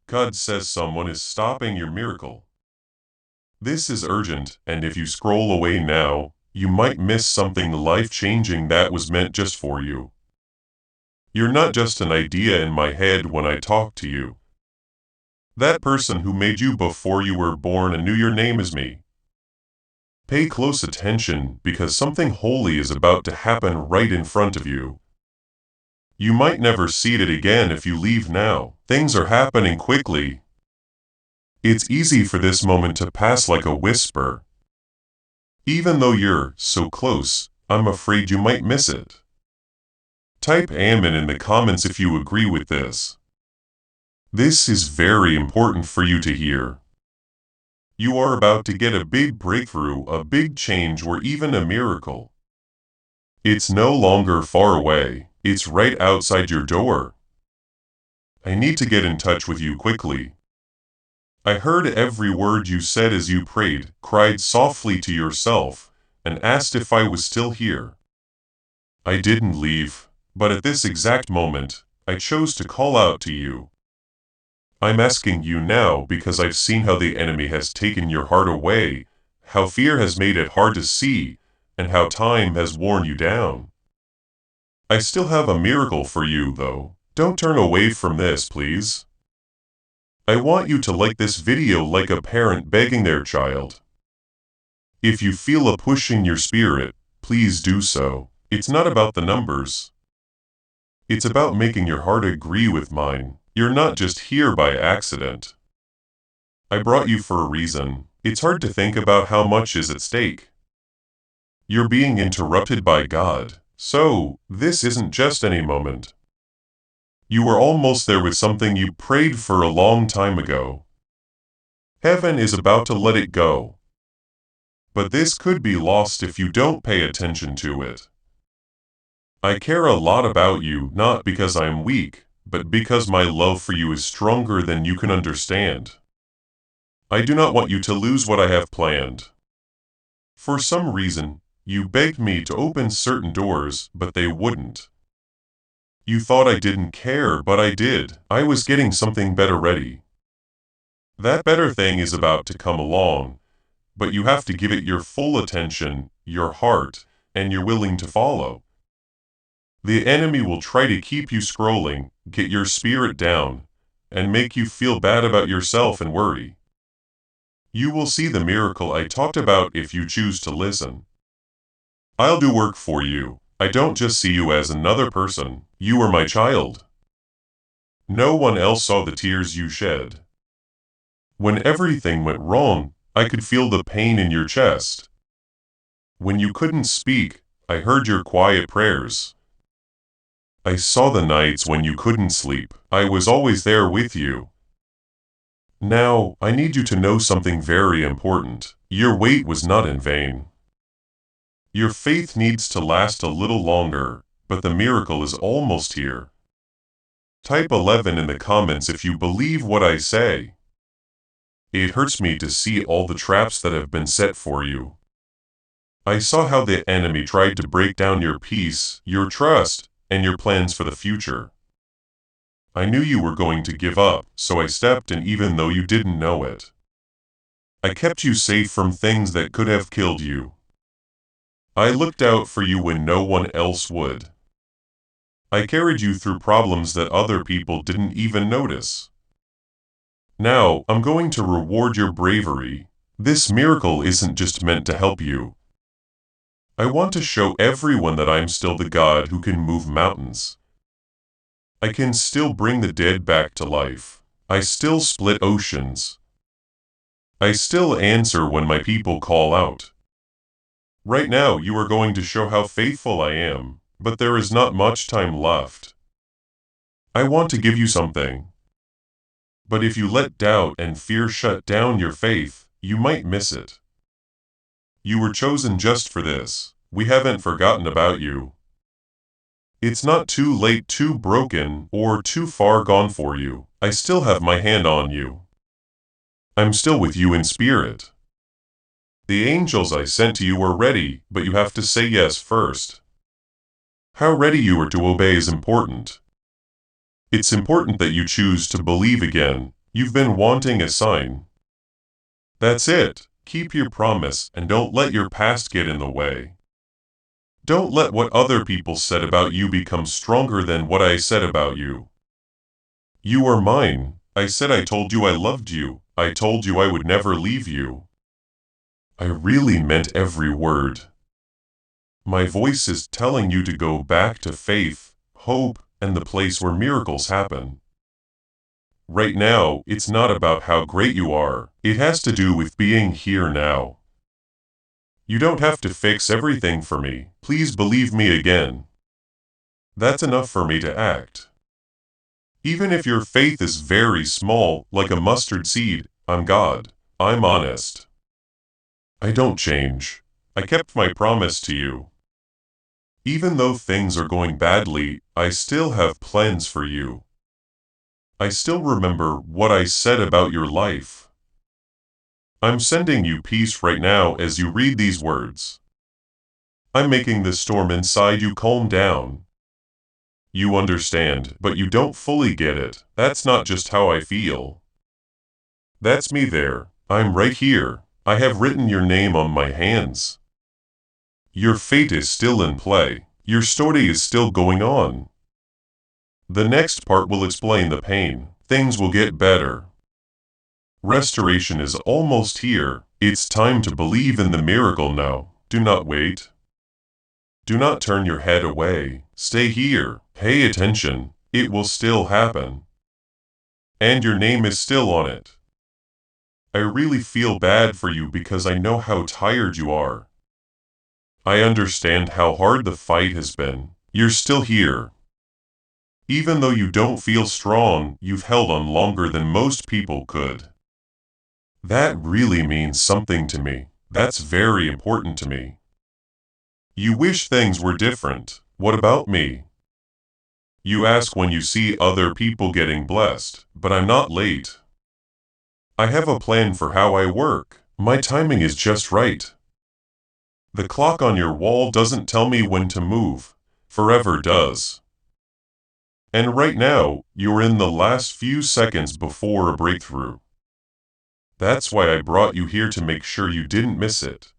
God says someone is stopping your miracle. This is urgent, and if you scroll away now, you might miss something life-changing that was meant just for you. You're not just an idea in my head when I talk to you. That person who made you before you were born and knew your name is me. Pay close attention because something holy is about to happen right in front of you. You might never see it again if you leave now. Things are happening quickly. It's easy for this moment to pass like a whisper. Even though you're so close, I'm afraid you might miss it. Type Amen in the comments if you agree with this. This is very important for you to hear. You are about to get a big breakthrough, a big change, or even a miracle. It's no longer far away, it's right outside your door. I need to get in touch with you quickly. I heard every word you said as you prayed, cried softly to yourself, and asked if I was still here. I didn't leave, but at this exact moment, I chose to call out to you. I'm asking you now because I've seen how the enemy has taken your heart away, how fear has made it hard to see, and how time has worn you down. I still have a miracle for you, though. Don't turn away from this, please. I want you to like this video like a parent begging their child. If you feel a push in your spirit, please do so. It's not about the numbers. It's about making your heart agree with mine. You're not just here by accident. I brought you for a reason. It's hard to think about how much is at stake. You're being interrupted by God, so this isn't just any moment. You were almost there with something you prayed for a long time ago. Heaven is about to let it go. But this could be lost if you don't pay attention to it. I care a lot about you, not because I am weak, but because my love for you is stronger than you can understand. I do not want you to lose what I have planned. For some reason, you begged me to open certain doors, but they wouldn't. You thought I didn't care, but I did. I was getting something better ready. That better thing is about to come along, but you have to give it your full attention, your heart, and you're willing to follow. The enemy will try to keep you scrolling, get your spirit down, and make you feel bad about yourself and worry. You will see the miracle I talked about if you choose to listen. I'll do work for you. I don't just see you as another person, you are my child. No one else saw the tears you shed. When everything went wrong, I could feel the pain in your chest. When you couldn't speak, I heard your quiet prayers. I saw the nights when you couldn't sleep. I was always there with you. Now, I need you to know something very important. Your wait was not in vain. Your faith needs to last a little longer, but the miracle is almost here. Type 11 in the comments if you believe what I say. It hurts me to see all the traps that have been set for you. I saw how the enemy tried to break down your peace, your trust, and your plans for the future. I knew you were going to give up, so I stepped in even though you didn't know it. I kept you safe from things that could have killed you. I looked out for you when no one else would. I carried you through problems that other people didn't even notice. Now, I'm going to reward your bravery. This miracle isn't just meant to help you. I want to show everyone that I'm still the God who can move mountains. I can still bring the dead back to life. I still split oceans. I still answer when my people call out. Right now, you are going to show how faithful I am, but there is not much time left. I want to give you something. But if you let doubt and fear shut down your faith, you might miss it. You were chosen just for this. We haven't forgotten about you. It's not too late, too broken, or too far gone for you. I still have my hand on you. I'm still with you in spirit. The angels I sent to you are ready, but you have to say yes first. How ready you are to obey is important. It's important that you choose to believe again. You've been wanting a sign. That's it. Keep your promise and don't let your past get in the way. Don't let what other people said about you become stronger than what I said about you. You are mine. I said I told you I loved you. I told you I would never leave you. I really meant every word. My voice is telling you to go back to faith, hope, and the place where miracles happen. Right now, it's not about how great you are. It has to do with being here now. You don't have to fix everything for me. Please believe me again. That's enough for me to act. Even if your faith is very small, like a mustard seed, I'm God. I'm honest. I don't change. I kept my promise to you. Even though things are going badly, I still have plans for you. I still remember what I said about your life. I'm sending you peace right now as you read these words. I'm making the storm inside you calm down. You understand, but you don't fully get it. That's not just how I feel. That's me there. I'm right here. I have written your name on my hands. Your fate is still in play. Your story is still going on. The next part will explain the pain. Things will get better. Restoration is almost here. It's time to believe in the miracle now. Do not wait. Do not turn your head away. Stay here. Pay attention. It will still happen. And your name is still on it. I really feel bad for you because I know how tired you are. I understand how hard the fight has been. You're still here. Even though you don't feel strong, you've held on longer than most people could. That really means something to me. That's very important to me. You wish things were different. What about me? You ask when you see other people getting blessed, but I'm not late. I have a plan for how I work. My timing is just right. The clock on your wall doesn't tell me when to move. Forever does. And right now, you're in the last few seconds before a breakthrough. That's why I brought you here to make sure you didn't miss it.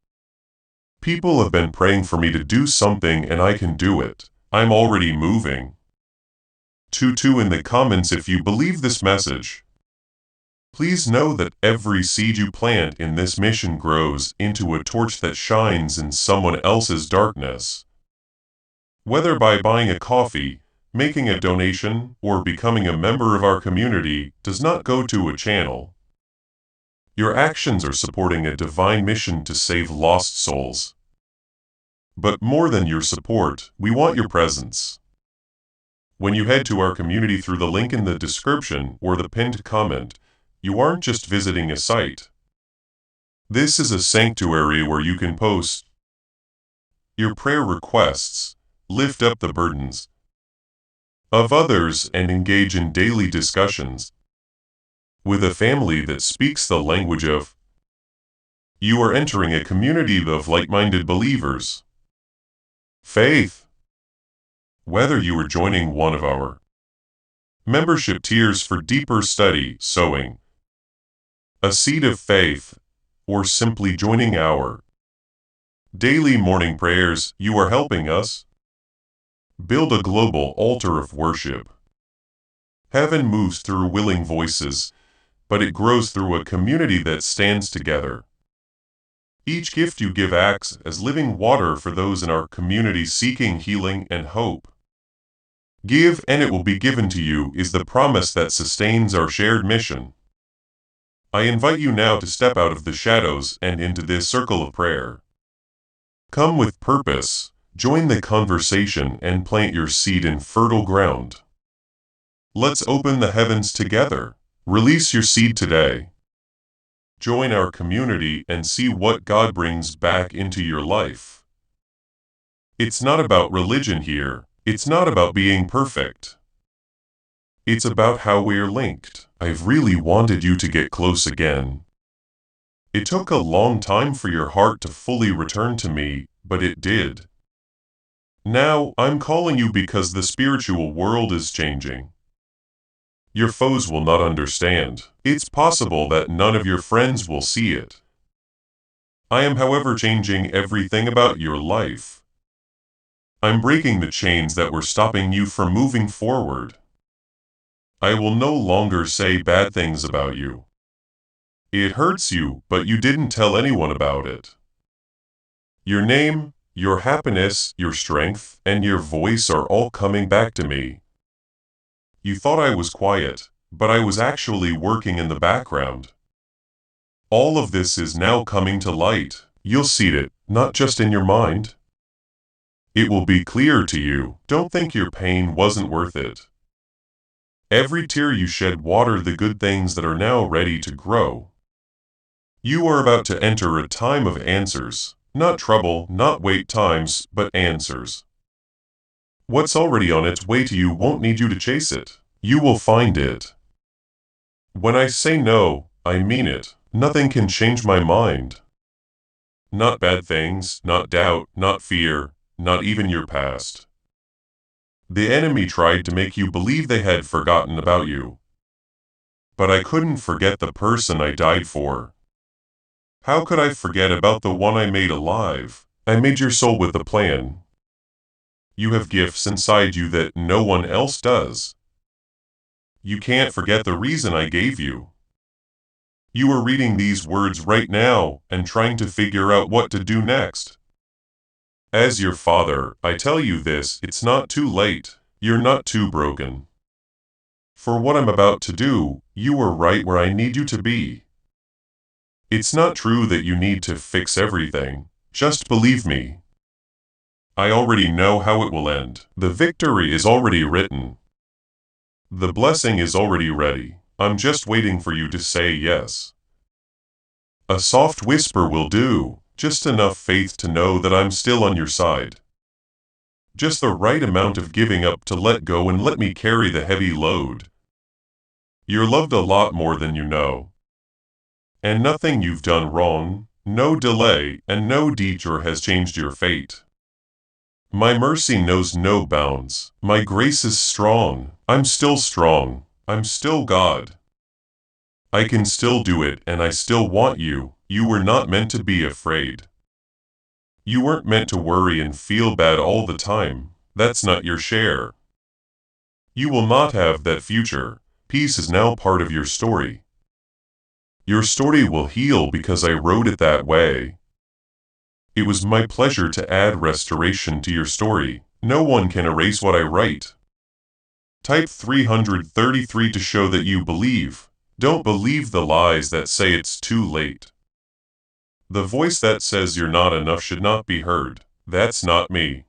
People have been praying for me to do something and I can do it. I'm already moving. 2 in the comments if you believe this message. Please know that every seed you plant in this mission grows into a torch that shines in someone else's darkness. Whether by buying a coffee, making a donation, or becoming a member of our community does not go to a channel. Your actions are supporting a divine mission to save lost souls. But more than your support, we want your presence. When you head to our community through the link in the description or the pinned comment, you aren't just visiting a site. This is a sanctuary where you can post your prayer requests, lift up the burdens of others, and engage in daily discussions with a family that speaks the language of. You are entering a community of like-minded believers. Faith. Whether you are joining one of our membership tiers for deeper study, sowing a seed of faith, or simply joining our daily morning prayers, you are helping us build a global altar of worship. Heaven moves through willing voices, but it grows through a community that stands together. Each gift you give acts as living water for those in our community seeking healing and hope. Give and it will be given to you is the promise that sustains our shared mission. I invite you now to step out of the shadows and into this circle of prayer. Come with purpose, join the conversation and plant your seed in fertile ground. Let's open the heavens together. Release your seed today. Join our community and see what God brings back into your life. It's not about religion here. It's not about being perfect. It's about how we're linked. I've really wanted you to get close again. It took a long time for your heart to fully return to me, but it did. Now, I'm calling you because the spiritual world is changing. Your foes will not understand. It's possible that none of your friends will see it. I am, however, changing everything about your life. I'm breaking the chains that were stopping you from moving forward. I will no longer say bad things about you. It hurts you, but you didn't tell anyone about it. Your name, your happiness, your strength, and your voice are all coming back to me. You thought I was quiet, but I was actually working in the background. All of this is now coming to light. You'll see it, not just in your mind. It will be clear to you. Don't think your pain wasn't worth it. Every tear you shed watered the good things that are now ready to grow. You are about to enter a time of answers. Not trouble, not wait times, but answers. What's already on its way to you won't need you to chase it. You will find it. When I say no, I mean it. Nothing can change my mind. Not bad things, not doubt, not fear, not even your past. The enemy tried to make you believe they had forgotten about you. But I couldn't forget the person I died for. How could I forget about the one I made alive? I made your soul with a plan. You have gifts inside you that no one else does. You can't forget the reason I gave you. You are reading these words right now and trying to figure out what to do next. As your father, I tell you this, it's not too late. You're not too broken. For what I'm about to do, you are right where I need you to be. It's not true that you need to fix everything. Just believe me. I already know how it will end. The victory is already written. The blessing is already ready. I'm just waiting for you to say yes. A soft whisper will do, just enough faith to know that I'm still on your side. Just the right amount of giving up to let go and let me carry the heavy load. You're loved a lot more than you know. And nothing you've done wrong, no delay, and no detour has changed your fate. My mercy knows no bounds. My grace is strong. I'm still strong. I'm still God. I can still do it, and I still want you. You were not meant to be afraid. You weren't meant to worry and feel bad all the time. That's not your share. You will not have that future. Peace is now part of your story. Your story will heal because I wrote it that way. It was my pleasure to add restoration to your story. No one can erase what I write. Type 333 to show that you believe. Don't believe the lies that say it's too late. The voice that says you're not enough should not be heard. That's not me.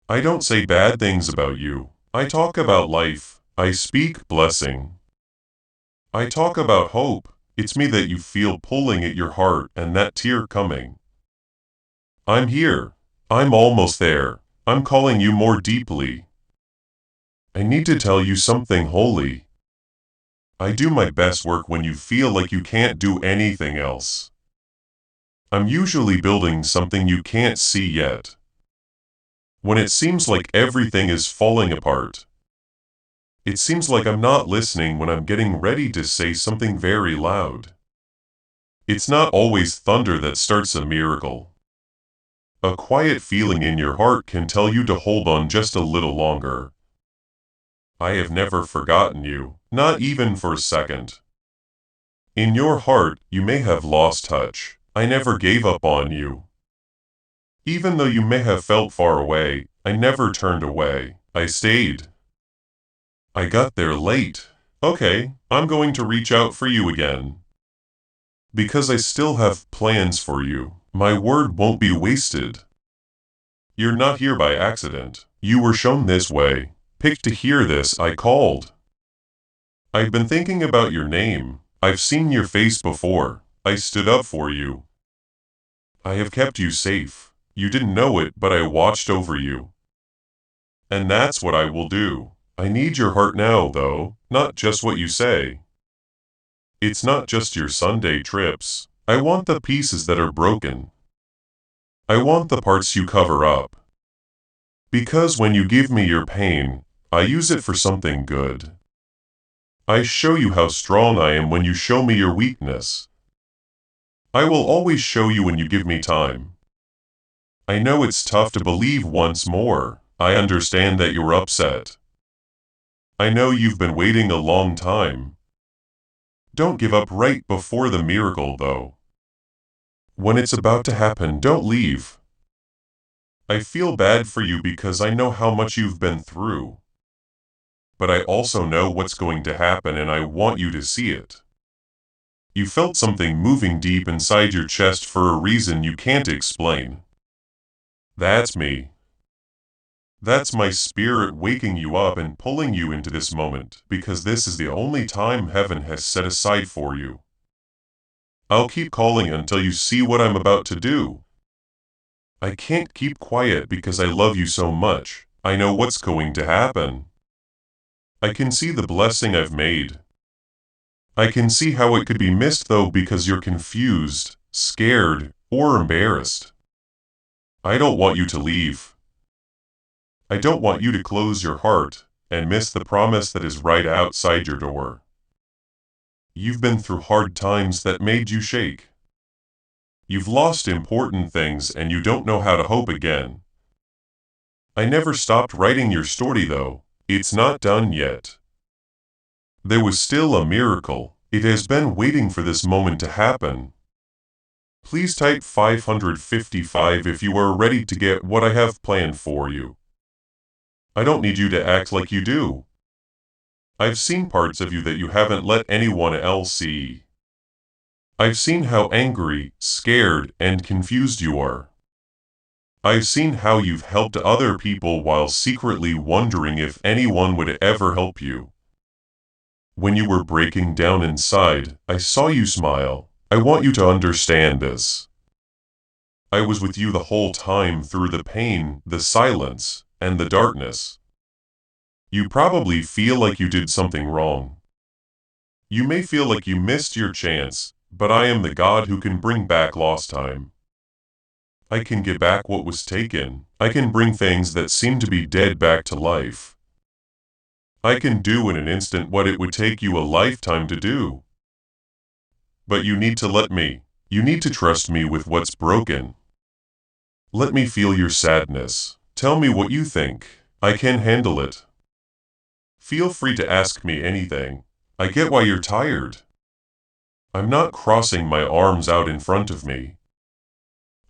I don't say bad things about you. I talk about life. I speak blessing. I talk about hope. It's me that you feel pulling at your heart and that tear coming. I'm here. I'm almost there. I'm calling you more deeply. I need to tell you something holy. I do my best work when you feel like you can't do anything else. I'm usually building something you can't see yet. When it seems like everything is falling apart. It seems like I'm not listening when I'm getting ready to say something very loud. It's not always thunder that starts a miracle. A quiet feeling in your heart can tell you to hold on just a little longer. I have never forgotten you, not even for a second. In your heart, you may have lost touch. I never gave up on you. Even though you may have felt far away, I never turned away. I stayed. I got there late. Okay, I'm going to reach out for you again. Because I still have plans for you. My word won't be wasted. You're not here by accident. You were shown this way. Picked to hear this, I called. I've been thinking about your name. I've seen your face before. I stood up for you. I have kept you safe. You didn't know it, but I watched over you. And that's what I will do. I need your heart now, though, not just what you say. It's not just your Sunday trips. I want the pieces that are broken. I want the parts you cover up. Because when you give me your pain, I use it for something good. I show you how strong I am when you show me your weakness. I will always show you when you give me time. I know it's tough to believe once more. I understand that you're upset. I know you've been waiting a long time. Don't give up right before the miracle, though. When it's about to happen, don't leave. I feel bad for you because I know how much you've been through. But I also know what's going to happen and I want you to see it. You felt something moving deep inside your chest for a reason you can't explain. That's me. That's my spirit waking you up and pulling you into this moment, because this is the only time heaven has set aside for you. I'll keep calling until you see what I'm about to do. I can't keep quiet because I love you so much. I know what's going to happen. I can see the blessing I've made. I can see how it could be missed though because you're confused, scared, or embarrassed. I don't want you to leave. I don't want you to close your heart and miss the promise that is right outside your door. You've been through hard times that made you shake. You've lost important things and you don't know how to hope again. I never stopped writing your story though. It's not done yet. There was still a miracle. It has been waiting for this moment to happen. Please type 555 if you are ready to get what I have planned for you. I don't need you to act like you do. I've seen parts of you that you haven't let anyone else see. I've seen how angry, scared, and confused you are. I've seen how you've helped other people while secretly wondering if anyone would ever help you. When you were breaking down inside, I saw you smile. I want you to understand this. I was with you the whole time through the pain, the silence, and the darkness. You probably feel like you did something wrong. You may feel like you missed your chance, but I am the God who can bring back lost time. I can get back what was taken. I can bring things that seem to be dead back to life. I can do in an instant what it would take you a lifetime to do. But you need to let me. You need to trust me with what's broken. Let me feel your sadness. Tell me what you think. I can handle it. Feel free to ask me anything. I get why you're tired. I'm not crossing my arms out in front of me.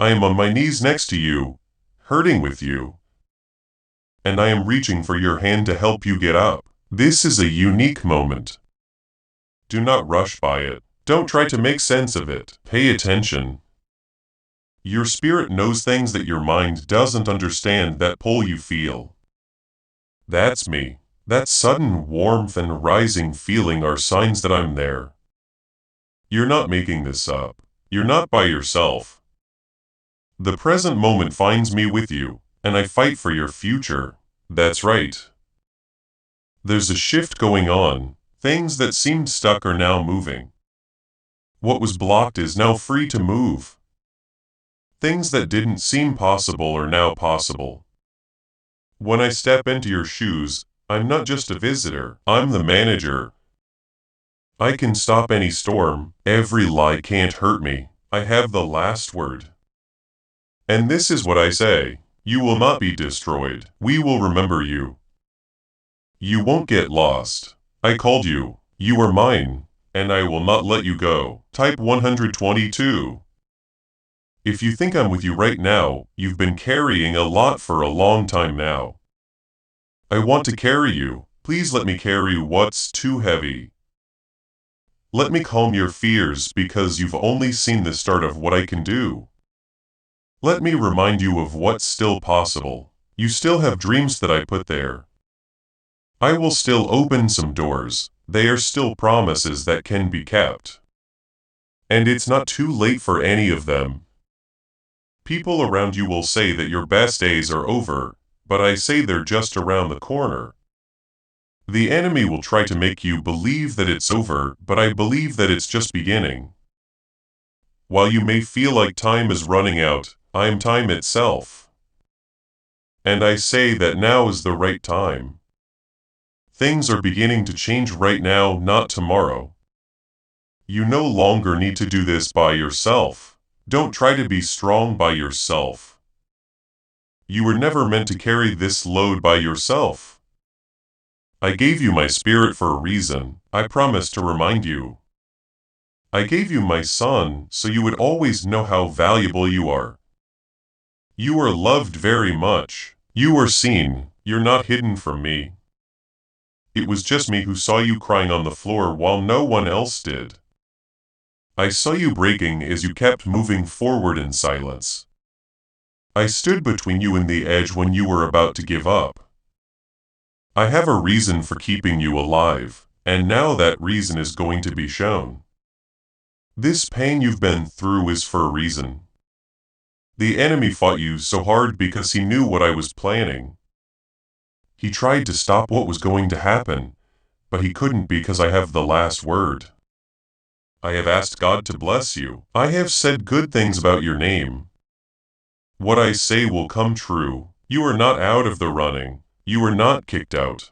I am on my knees next to you, hurting with you. And I am reaching for your hand to help you get up. This is a unique moment. Do not rush by it. Don't try to make sense of it. Pay attention. Your spirit knows things that your mind doesn't understand that pull you feel. That's me. That sudden warmth and rising feeling are signs that I'm there. You're not making this up. You're not by yourself. The present moment finds me with you, and I fight for your future. That's right. There's a shift going on. Things that seemed stuck are now moving. What was blocked is now free to move. Things that didn't seem possible are now possible. When I step into your shoes, I'm not just a visitor, I'm the manager. I can stop any storm, every lie can't hurt me, I have the last word. And this is what I say, you will not be destroyed, we will remember you. You won't get lost. I called you, you are mine, and I will not let you go. Type 122. If you think I'm with you right now, you've been carrying a lot for a long time now. I want to carry you. Please let me carry what's too heavy. Let me calm your fears because you've only seen the start of what I can do. Let me remind you of what's still possible. You still have dreams that I put there. I will still open some doors. They are still promises that can be kept. And it's not too late for any of them. People around you will say that your best days are over, but I say they're just around the corner. The enemy will try to make you believe that it's over, but I believe that it's just beginning. While you may feel like time is running out, I am time itself. And I say that now is the right time. Things are beginning to change right now, not tomorrow. You no longer need to do this by yourself. Don't try to be strong by yourself. You were never meant to carry this load by yourself. I gave you my spirit for a reason. I promised to remind you. I gave you my son so you would always know how valuable you are. You are loved very much. You are seen. You're not hidden from me. It was just me who saw you crying on the floor while no one else did. I saw you breaking as you kept moving forward in silence. I stood between you and the edge when you were about to give up. I have a reason for keeping you alive, and now that reason is going to be shown. This pain you've been through is for a reason. The enemy fought you so hard because he knew what I was planning. He tried to stop what was going to happen, but he couldn't because I have the last word. I have asked God to bless you. I have said good things about your name. What I say will come true. You are not out of the running. You are not kicked out.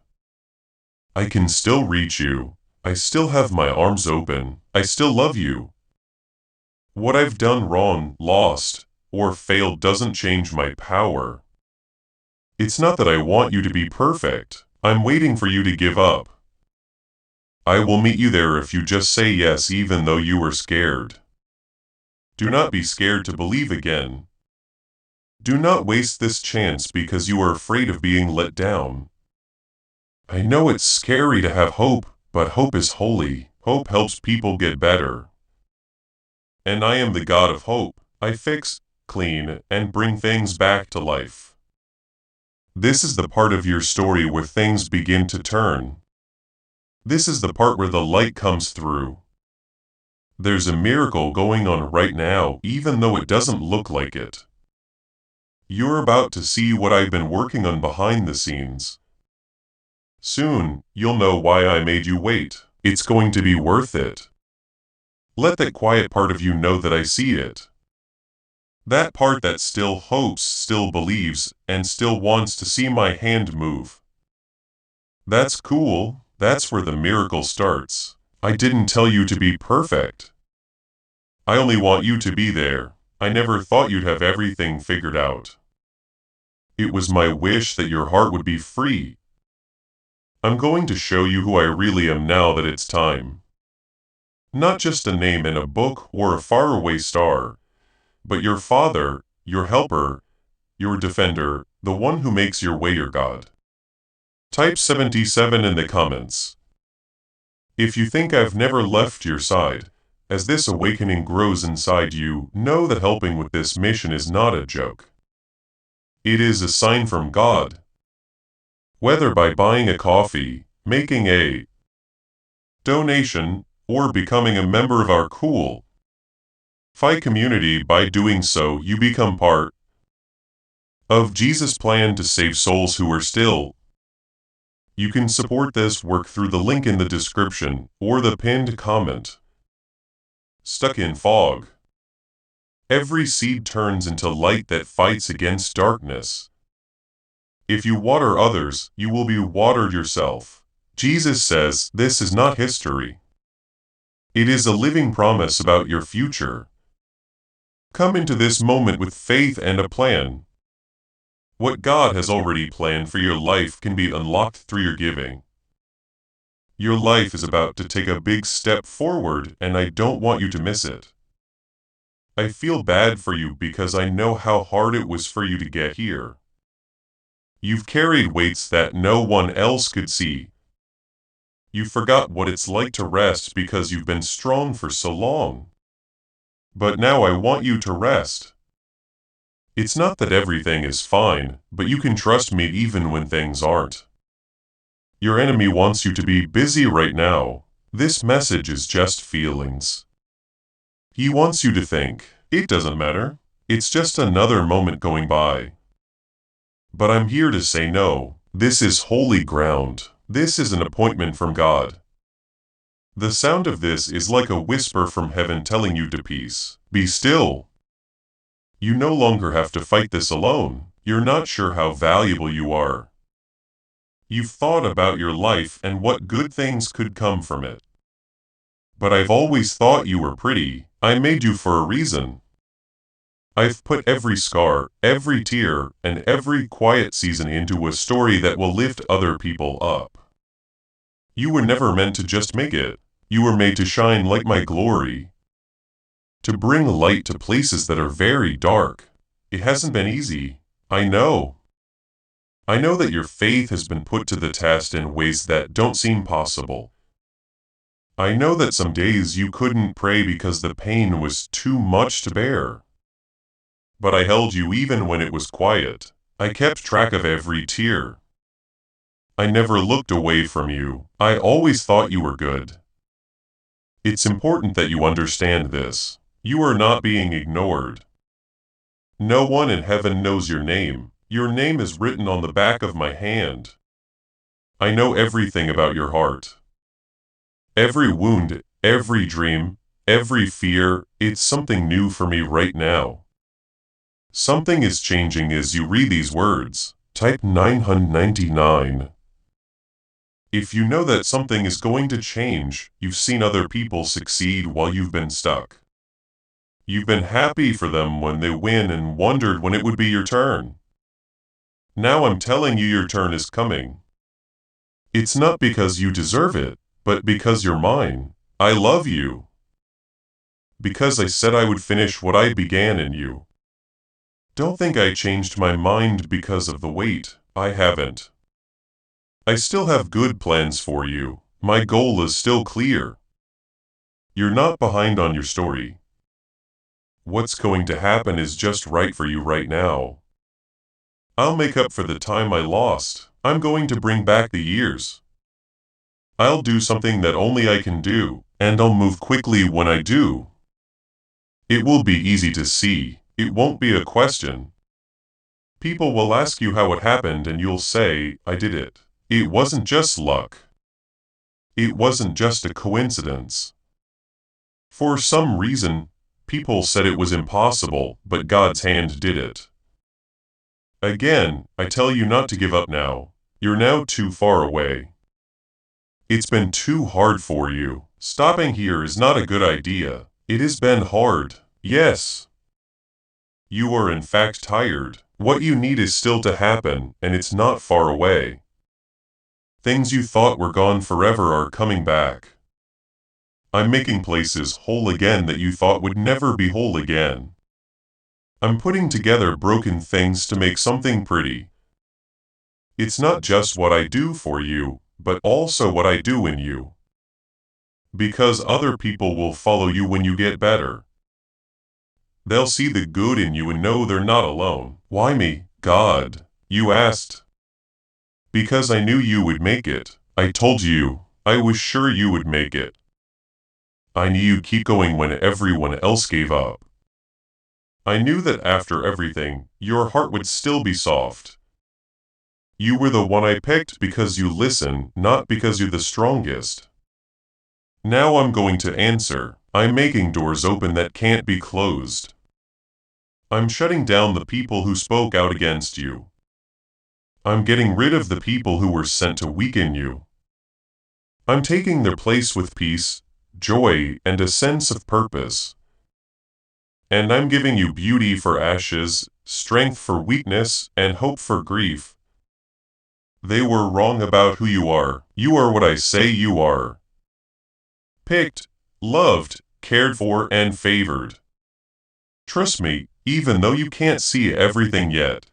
I can still reach you. I still have my arms open. I still love you. What I've done wrong, lost, or failed doesn't change my power. It's not that I want you to be perfect. I'm waiting for you to give up. I will meet you there if you just say yes even though you were scared. Do not be scared to believe again. Do not waste this chance because you are afraid of being let down. I know it's scary to have hope, but hope is holy. Hope helps people get better. And I am the God of hope. I fix, clean, and bring things back to life. This is the part of your story where things begin to turn. This is the part where the light comes through. There's a miracle going on right now, even though it doesn't look like it. You're about to see what I've been working on behind the scenes. Soon, you'll know why I made you wait. It's going to be worth it. Let that quiet part of you know that I see it. That part that still hopes, still believes, and still wants to see my hand move. That's cool. That's where the miracle starts. I didn't tell you to be perfect. I only want you to be there. I never thought you'd have everything figured out. It was my wish that your heart would be free. I'm going to show you who I really am now that it's time. Not just a name in a book or a faraway star, but your Father, your helper, your defender, the one who makes your way your God. Type 77 in the comments. If you think I've never left your side, as this awakening grows inside you, know that helping with this mission is not a joke. It is a sign from God. Whether by buying a coffee, making a donation, or becoming a member of our cool Phi community, by doing so you become part of Jesus' plan to save souls who are still. You can support this work through the link in the description or the pinned comment. Stuck in fog. Every seed turns into light that fights against darkness. If you water others, you will be watered yourself. Jesus says this is not history. It is a living promise about your future. Come into this moment with faith and a plan. What God has already planned for your life can be unlocked through your giving. Your life is about to take a big step forward, and I don't want you to miss it. I feel bad for you because I know how hard it was for you to get here. You've carried weights that no one else could see. You forgot what it's like to rest because you've been strong for so long. But now I want you to rest. It's not that everything is fine, but you can trust me even when things aren't. Your enemy wants you to be busy right now. This message is just feelings. He wants you to think, it doesn't matter. It's just another moment going by. But I'm here to say no. This is holy ground. This is an appointment from God. The sound of this is like a whisper from heaven telling you to peace. Be still. You no longer have to fight this alone. You're not sure how valuable you are. You've thought about your life and what good things could come from it. But I've always thought you were pretty. I made you for a reason. I've put every scar, every tear, and every quiet season into a story that will lift other people up. You were never meant to just make it. You were made to shine like my glory. To bring light to places that are very dark. It hasn't been easy. I know. I know that your faith has been put to the test in ways that don't seem possible. I know that some days you couldn't pray because the pain was too much to bear. But I held you even when it was quiet. I kept track of every tear. I never looked away from you. I always thought you were good. It's important that you understand this. You are not being ignored. No one in heaven knows your name. Your name is written on the back of my hand. I know everything about your heart. Every wound, every dream, every fear, it's something new for me right now. Something is changing as you read these words. Type 999. If you know that something is going to change, you've seen other people succeed while you've been stuck. You've been happy for them when they win and wondered when it would be your turn. Now I'm telling you your turn is coming. It's not because you deserve it, but because you're mine. I love you. Because I said I would finish what I began in you. Don't think I changed my mind because of the weight. I haven't. I still have good plans for you. My goal is still clear. You're not behind on your story. What's going to happen is just right for you right now. I'll make up for the time I lost. I'm going to bring back the years. I'll do something that only I can do, and I'll move quickly when I do. It will be easy to see. It won't be a question. People will ask you how it happened and you'll say, I did it. It wasn't just luck. It wasn't just a coincidence. For some reason, people said it was impossible, but God's hand did it. Again, I tell you not to give up now. You're now too far away. It's been too hard for you. Stopping here is not a good idea. It has been hard, yes. You are in fact tired. What you need is still to happen, and it's not far away. Things you thought were gone forever are coming back. I'm making places whole again that you thought would never be whole again. I'm putting together broken things to make something pretty. It's not just what I do for you, but also what I do in you. Because other people will follow you when you get better. They'll see the good in you and know they're not alone. Why me, God? You asked. Because I knew you would make it. I told you. I was sure you would make it. I knew you'd keep going when everyone else gave up. I knew that after everything, your heart would still be soft. You were the one I picked because you listen, not because you're the strongest. Now I'm going to answer. I'm making doors open that can't be closed. I'm shutting down the people who spoke out against you. I'm getting rid of the people who were sent to weaken you. I'm taking their place with peace, joy, and a sense of purpose. And I'm giving you beauty for ashes, strength for weakness, and hope for grief. They were wrong about who you are. You are what I say you are. Picked, loved, cared for, and favored. Trust me, even though you can't see everything yet,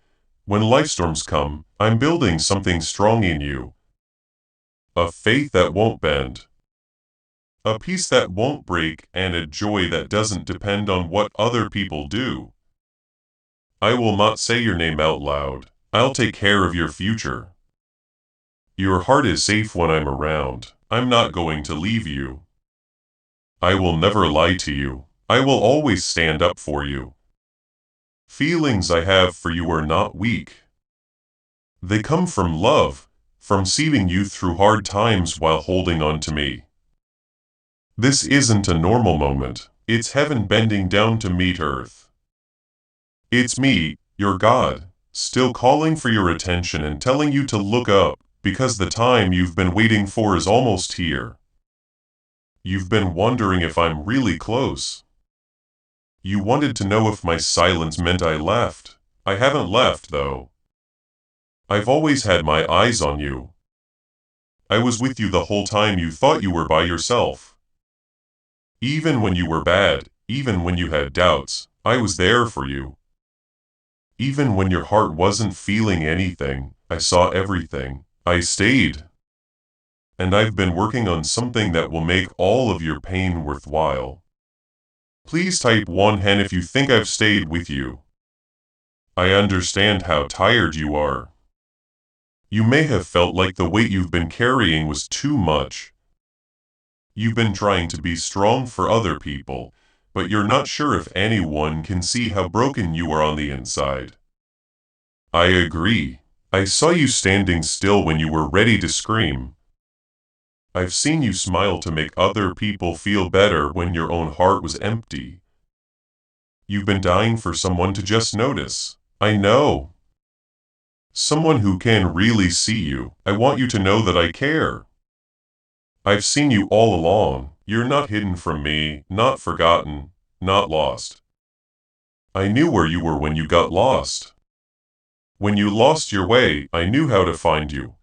when life storms come, I'm building something strong in you. A faith that won't bend. A peace that won't break, and a joy that doesn't depend on what other people do. I will not say your name out loud. I'll take care of your future. Your heart is safe when I'm around. I'm not going to leave you. I will never lie to you. I will always stand up for you. Feelings I have for you are not weak. They come from love, from seeing you through hard times while holding on to me. This isn't a normal moment. It's heaven bending down to meet earth. It's me, your God, still calling for your attention and telling you to look up, because the time you've been waiting for is almost here. You've been wondering if I'm really close. You wanted to know if my silence meant I left. I haven't left, though. I've always had my eyes on you. I was with you the whole time you thought you were by yourself. Even when you were bad, even when you had doubts, I was there for you. Even when your heart wasn't feeling anything, I saw everything. I stayed. And I've been working on something that will make all of your pain worthwhile. Please type 1 hand if you think I've stayed with you. I understand how tired you are. You may have felt like the weight you've been carrying was too much. You've been trying to be strong for other people, but you're not sure if anyone can see how broken you are on the inside. I agree. I saw you standing still when you were ready to scream. I've seen you smile to make other people feel better when your own heart was empty. You've been dying for someone to just notice. I know. Someone who can really see you. I want you to know that I care. I've seen you all along. You're not hidden from me, not forgotten, not lost. I knew where you were when you got lost. When you lost your way, I knew how to find you.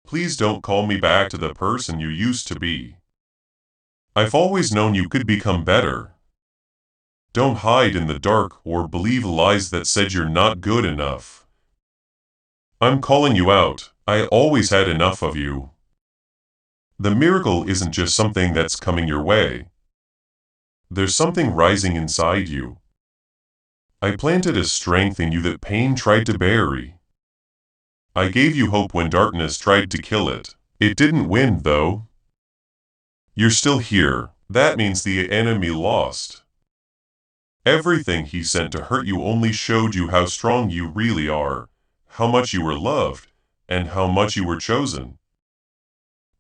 Please don't call me back to the person you used to be. I've always known you could become better. Don't hide in the dark or believe lies that said you're not good enough. I'm calling you out. I always had enough of you. The miracle isn't just something that's coming your way. There's something rising inside you. I planted a strength in you that pain tried to bury. I gave you hope when darkness tried to kill it. It didn't win, though. You're still here. That means the enemy lost. Everything he sent to hurt you only showed you how strong you really are, how much you were loved, and how much you were chosen.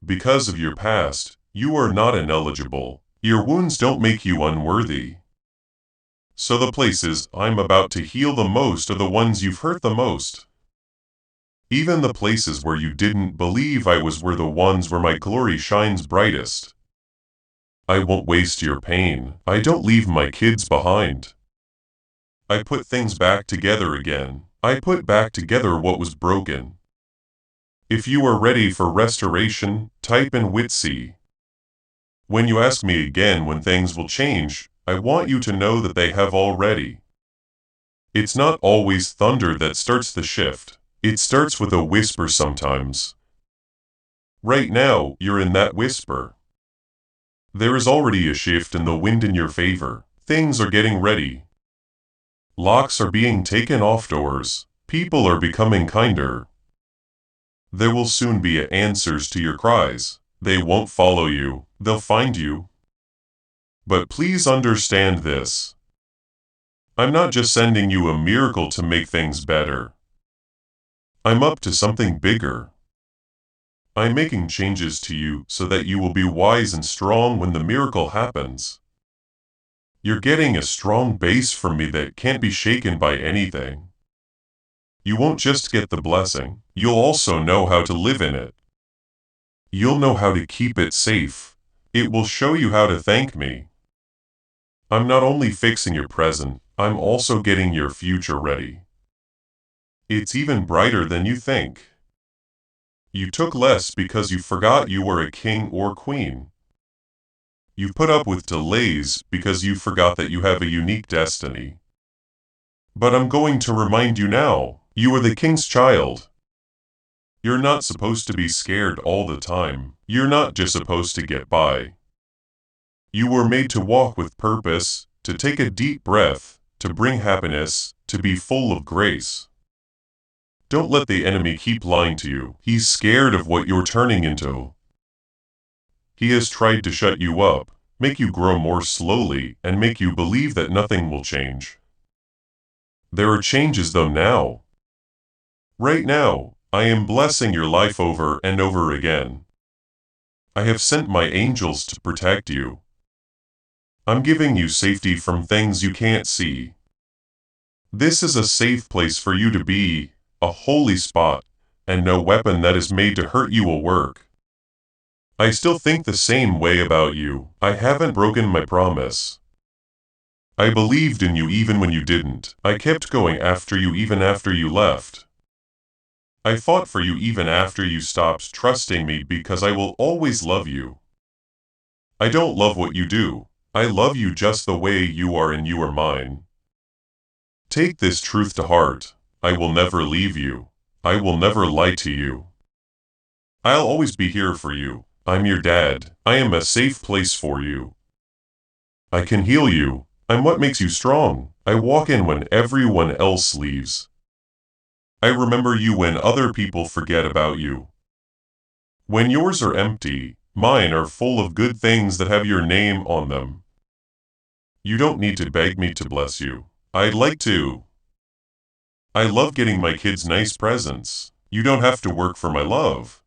Because of your past, you are not ineligible. Your wounds don't make you unworthy. So the places I'm about to heal the most are the ones you've hurt the most. Even the places where you didn't believe I was were the ones where my glory shines brightest. I won't waste your pain. I don't leave my kids behind. I put things back together again. I put back together what was broken. If you are ready for restoration, type in Witsy. When you ask me again when things will change, I want you to know that they have already. It's not always thunder that starts the shift. It starts with a whisper sometimes. Right now, you're in that whisper. There is already a shift in the wind in your favor. Things are getting ready. Locks are being taken off doors. People are becoming kinder. There will soon be answers to your cries. They won't follow you. They'll find you. But please understand this. I'm not just sending you a miracle to make things better. I'm up to something bigger. I'm making changes to you so that you will be wise and strong when the miracle happens. You're getting a strong base from me that can't be shaken by anything. You won't just get the blessing, you'll also know how to live in it. You'll know how to keep it safe. It will show you how to thank me. I'm not only fixing your present, I'm also getting your future ready. It's even brighter than you think. You took less because you forgot you were a king or queen. You put up with delays because you forgot that you have a unique destiny. But I'm going to remind you now, you are the king's child. You're not supposed to be scared all the time. You're not just supposed to get by. You were made to walk with purpose, to take a deep breath, to bring happiness, to be full of grace. Don't let the enemy keep lying to you. He's scared of what you're turning into. He has tried to shut you up, make you grow more slowly, and make you believe that nothing will change. There are changes though now. Right now, I am blessing your life over and over again. I have sent my angels to protect you. I'm giving you safety from things you can't see. This is a safe place for you to be, a holy spot, and no weapon that is made to hurt you will work. I still think the same way about you. I haven't broken my promise. I believed in you even when you didn't. I kept going after you even after you left. I fought for you even after you stopped trusting me because I will always love you. I don't love what you do. I love you just the way you are and you are mine. Take this truth to heart. I will never leave you. I will never lie to you. I'll always be here for you. I'm your dad. I am a safe place for you. I can heal you. I'm what makes you strong. I walk in when everyone else leaves. I remember you when other people forget about you. When yours are empty, mine are full of good things that have your name on them. You don't need to beg me to bless you. I'd like to. I love getting my kids nice presents. You don't have to work for my love.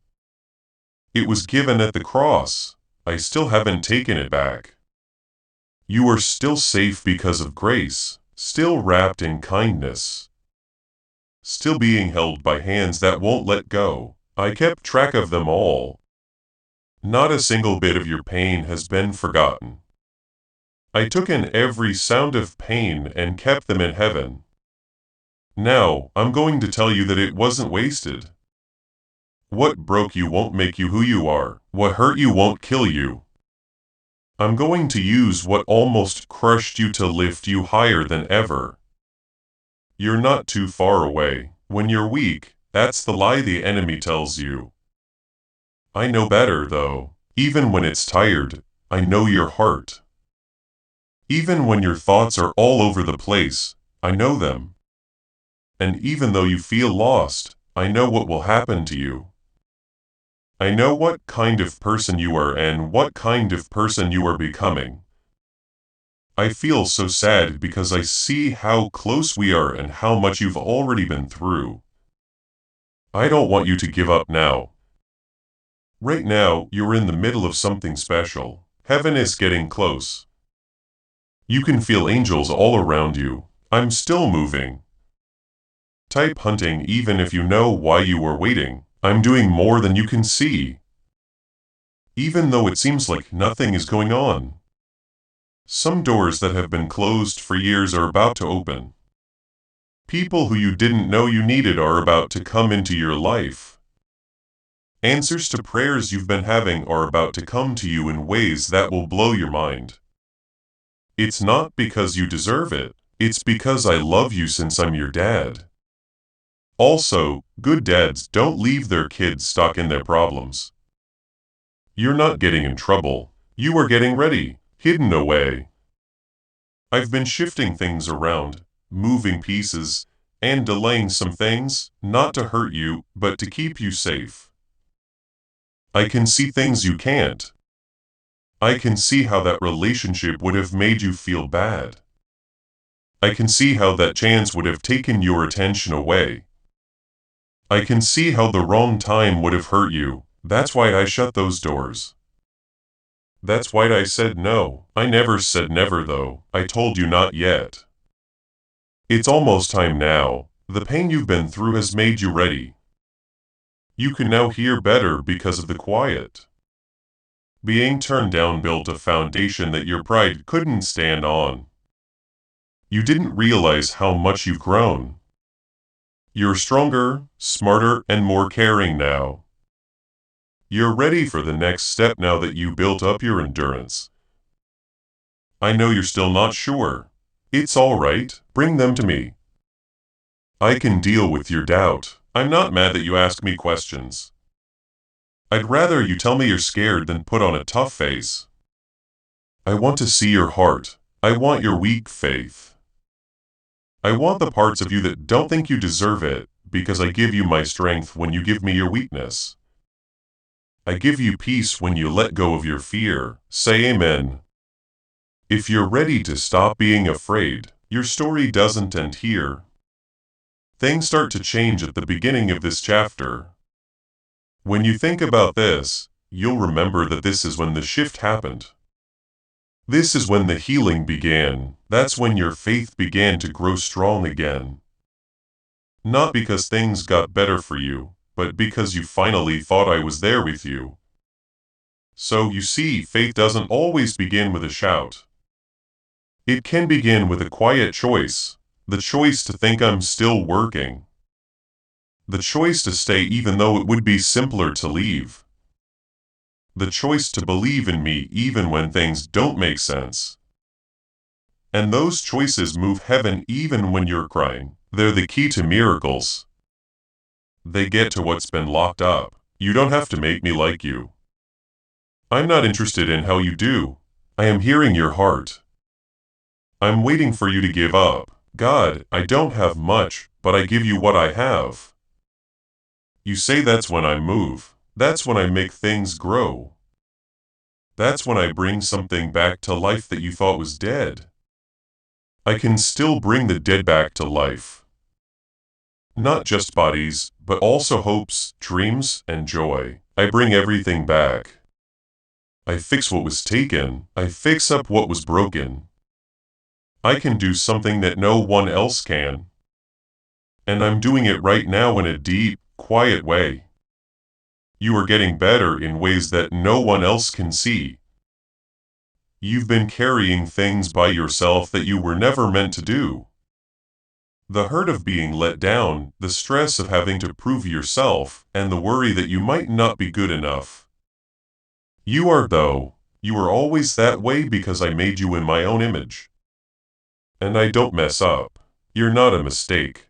It was given at the cross. I still haven't taken it back. You are still safe because of grace, still wrapped in kindness. Still being held by hands that won't let go. I kept track of them all. Not a single bit of your pain has been forgotten. I took in every sound of pain and kept them in heaven. Now, I'm going to tell you that it wasn't wasted. What broke you won't make you who you are. What hurt you won't kill you. I'm going to use what almost crushed you to lift you higher than ever. You're not too far away. When you're weak, that's the lie the enemy tells you. I know better, though. Even when it's tired, I know your heart. Even when your thoughts are all over the place, I know them. And even though you feel lost, I know what will happen to you. I know what kind of person you are and what kind of person you are becoming. I feel so sad because I see how close we are and how much you've already been through. I don't want you to give up now. Right now, you're in the middle of something special. Heaven is getting close. You can feel angels all around you. I'm still moving. Type hunting even if you know why you were waiting. I'm doing more than you can see. Even though it seems like nothing is going on. Some doors that have been closed for years are about to open. People who you didn't know you needed are about to come into your life. Answers to prayers you've been having are about to come to you in ways that will blow your mind. It's not because you deserve it, it's because I love you since I'm your dad. Also, good dads don't leave their kids stuck in their problems. You're not getting in trouble, you are getting ready, hidden away. I've been shifting things around, moving pieces, and delaying some things, not to hurt you, but to keep you safe. I can see things you can't. I can see how that relationship would have made you feel bad. I can see how that chance would have taken your attention away. I can see how the wrong time would have hurt you. That's why I shut those doors. That's why I said no. I never said never though. I told you not yet. It's almost time now. The pain you've been through has made you ready. You can now hear better because of the quiet. Being turned down built a foundation that your pride couldn't stand on. You didn't realize how much you've grown. You're stronger, smarter, and more caring now. You're ready for the next step now that you built up your endurance. I know you're still not sure. It's all right, bring them to me. I can deal with your doubt. I'm not mad that you ask me questions. I'd rather you tell me you're scared than put on a tough face. I want to see your heart. I want your weak faith. I want the parts of you that don't think you deserve it, because I give you my strength when you give me your weakness. I give you peace when you let go of your fear. Say amen. If you're ready to stop being afraid, your story doesn't end here. Things start to change at the beginning of this chapter. When you think about this, you'll remember that this is when the shift happened. This is when the healing began. That's when your faith began to grow strong again. Not because things got better for you, but because you finally thought I was there with you. So you see, faith doesn't always begin with a shout. It can begin with a quiet choice, the choice to think I'm still working. The choice to stay even though it would be simpler to leave. The choice to believe in me even when things don't make sense. And those choices move heaven even when you're crying. They're the key to miracles. They get to what's been locked up. You don't have to make me like you. I'm not interested in how you do. I am hearing your heart. I'm waiting for you to give up. God, I don't have much, but I give you what I have. You say that's when I move. That's when I make things grow. That's when I bring something back to life that you thought was dead. I can still bring the dead back to life. Not just bodies, but also hopes, dreams, and joy. I bring everything back. I fix what was taken. I fix up what was broken. I can do something that no one else can. And I'm doing it right now in a deep, quiet way. You are getting better in ways that no one else can see. You've been carrying things by yourself that you were never meant to do. The hurt of being let down, the stress of having to prove yourself, and the worry that you might not be good enough. You are, though. You are always that way because I made you in my own image. And I don't mess up. You're not a mistake.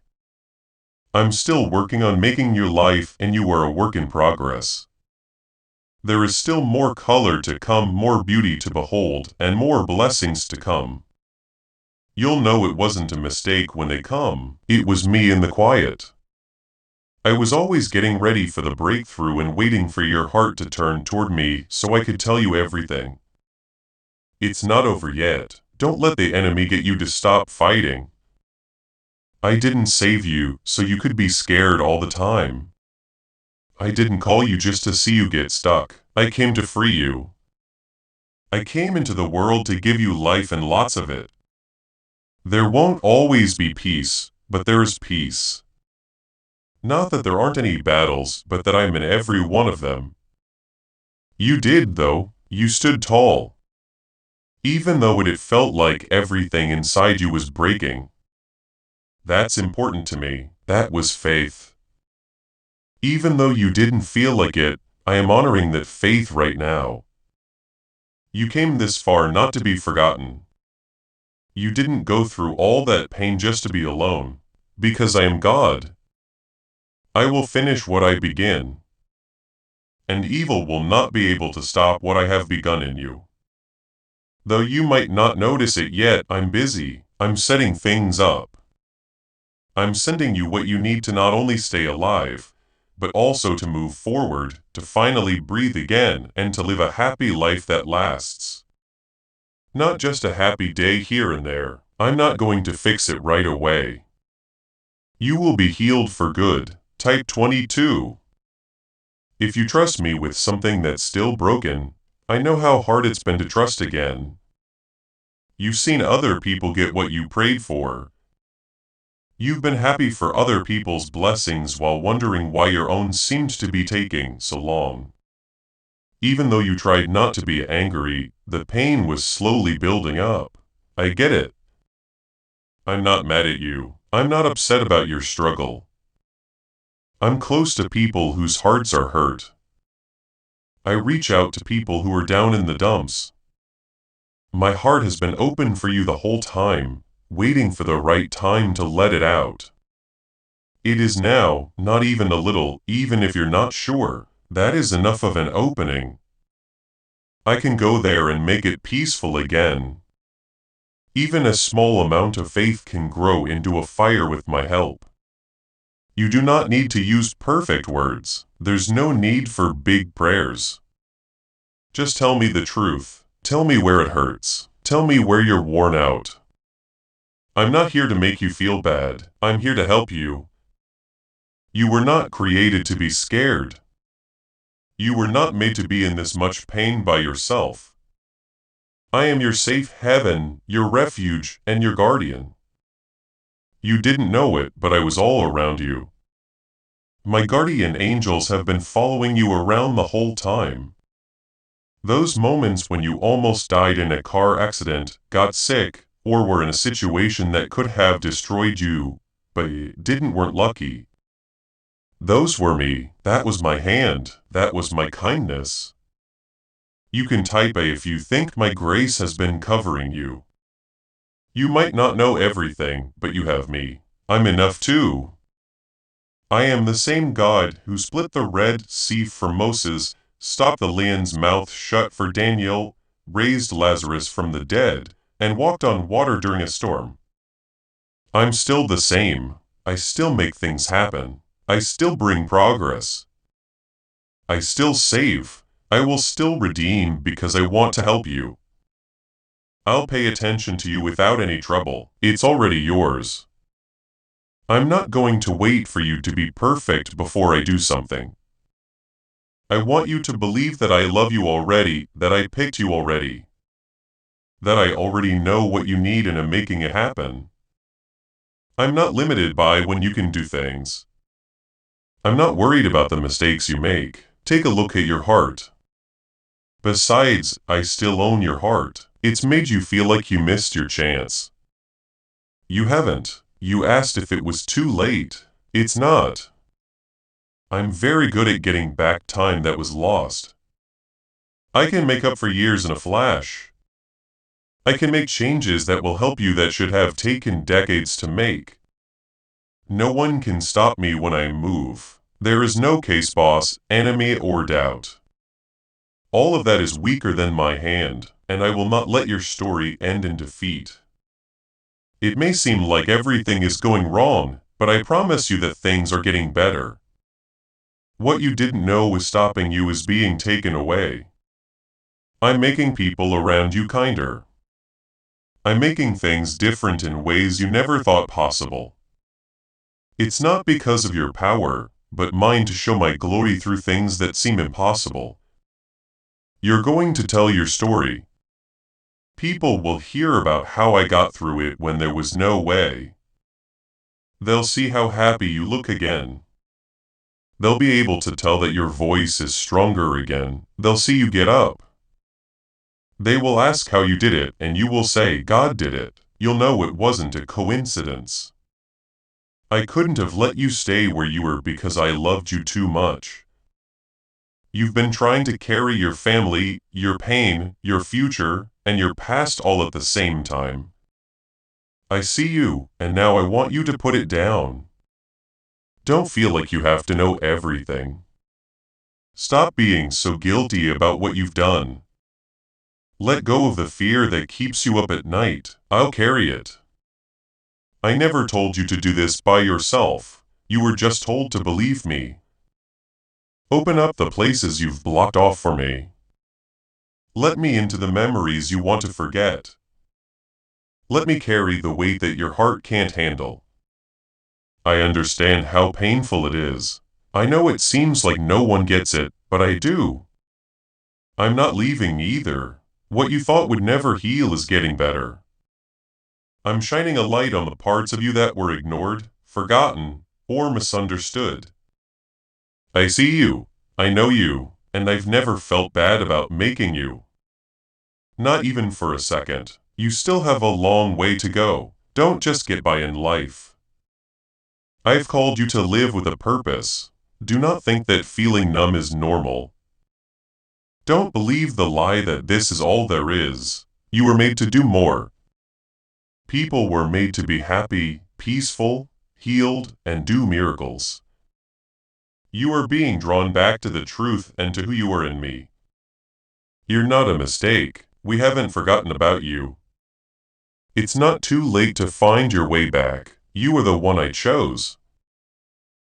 I'm still working on making your life, and you are a work in progress. There is still more color to come, more beauty to behold, and more blessings to come. You'll know it wasn't a mistake when they come. It was me in the quiet. I was always getting ready for the breakthrough and waiting for your heart to turn toward me so I could tell you everything. It's not over yet. Don't let the enemy get you to stop fighting. I didn't save you so you could be scared all the time. I didn't call you just to see you get stuck. I came to free you. I came into the world to give you life and lots of it. There won't always be peace, but there is peace. Not that there aren't any battles, but that I'm in every one of them. You did, though. You stood tall. Even though it felt like everything inside you was breaking. That's important to me. That was faith. Even though you didn't feel like it, I am honoring that faith right now. You came this far not to be forgotten. You didn't go through all that pain just to be alone. Because I am God. I will finish what I begin. And evil will not be able to stop what I have begun in you. Though you might not notice it yet, I'm busy. I'm setting things up. I'm sending you what you need to not only stay alive, but also to move forward, to finally breathe again, and to live a happy life that lasts. Not just a happy day here and there. I'm not going to fix it right away. You will be healed for good. Type 22. If you trust me with something that's still broken, I know how hard it's been to trust again. You've seen other people get what you prayed for. You've been happy for other people's blessings while wondering why your own seemed to be taking so long. Even though you tried not to be angry, the pain was slowly building up. I get it. I'm not mad at you. I'm not upset about your struggle. I'm close to people whose hearts are hurt. I reach out to people who are down in the dumps. My heart has been open for you the whole time, waiting for the right time to let it out. It is now, not even a little, even if you're not sure. That is enough of an opening. I can go there and make it peaceful again. Even a small amount of faith can grow into a fire with my help. You do not need to use perfect words. There's no need for big prayers. Just tell me the truth. Tell me where it hurts. Tell me where you're worn out. I'm not here to make you feel bad. I'm here to help you. You were not created to be scared. You were not made to be in this much pain by yourself. I am your safe haven, your refuge, and your guardian. You didn't know it, but I was all around you. My guardian angels have been following you around the whole time. Those moments when you almost died in a car accident, got sick, or were in a situation that could have destroyed you, but weren't lucky. Those were me. That was my hand. That was my kindness. You can type A if you think my grace has been covering you. You might not know everything, but you have me. I'm enough too. I am the same God who split the Red Sea for Moses, stopped the lion's mouth shut for Daniel, raised Lazarus from the dead, and walked on water during a storm. I'm still the same. I still make things happen. I still bring progress. I still save. I will still redeem because I want to help you. I'll pay attention to you without any trouble. It's already yours. I'm not going to wait for you to be perfect before I do something. I want you to believe that I love you already, that I picked you already, that I already know what you need and am making it happen. I'm not limited by when you can do things. I'm not worried about the mistakes you make. Take a look at your heart. Besides, I still own your heart. It's made you feel like you missed your chance. You haven't. You asked if it was too late. It's not. I'm very good at getting back time that was lost. I can make up for years in a flash. I can make changes that will help you that should have taken decades to make. No one can stop me when I move. There is no case boss, enemy, or doubt. All of that is weaker than my hand, and I will not let your story end in defeat. It may seem like everything is going wrong, but I promise you that things are getting better. What you didn't know was stopping you is being taken away. I'm making people around you kinder. I'm making things different in ways you never thought possible. It's not because of your power, but mine to show my glory through things that seem impossible. You're going to tell your story. People will hear about how I got through it when there was no way. They'll see how happy you look again. They'll be able to tell that your voice is stronger again. They'll see you get up. They will ask how you did it, and you will say, God did it. You'll know it wasn't a coincidence. I couldn't have let you stay where you were because I loved you too much. You've been trying to carry your family, your pain, your future, and your past all at the same time. I see you, and now I want you to put it down. Don't feel like you have to know everything. Stop being so guilty about what you've done. Let go of the fear that keeps you up at night. I'll carry it. I never told you to do this by yourself. You were just told to believe me. Open up the places you've blocked off for me. Let me into the memories you want to forget. Let me carry the weight that your heart can't handle. I understand how painful it is. I know it seems like no one gets it, but I do. I'm not leaving either. What you thought would never heal is getting better. I'm shining a light on the parts of you that were ignored, forgotten, or misunderstood. I see you, I know you, and I've never felt bad about making you. Not even for a second. You still have a long way to go. Don't just get by in life. I've called you to live with a purpose. Do not think that feeling numb is normal. Don't believe the lie that this is all there is. You were made to do more. People were made to be happy, peaceful, healed, and do miracles. You are being drawn back to the truth and to who you are in me. You're not a mistake. We haven't forgotten about you. It's not too late to find your way back. You are the one I chose.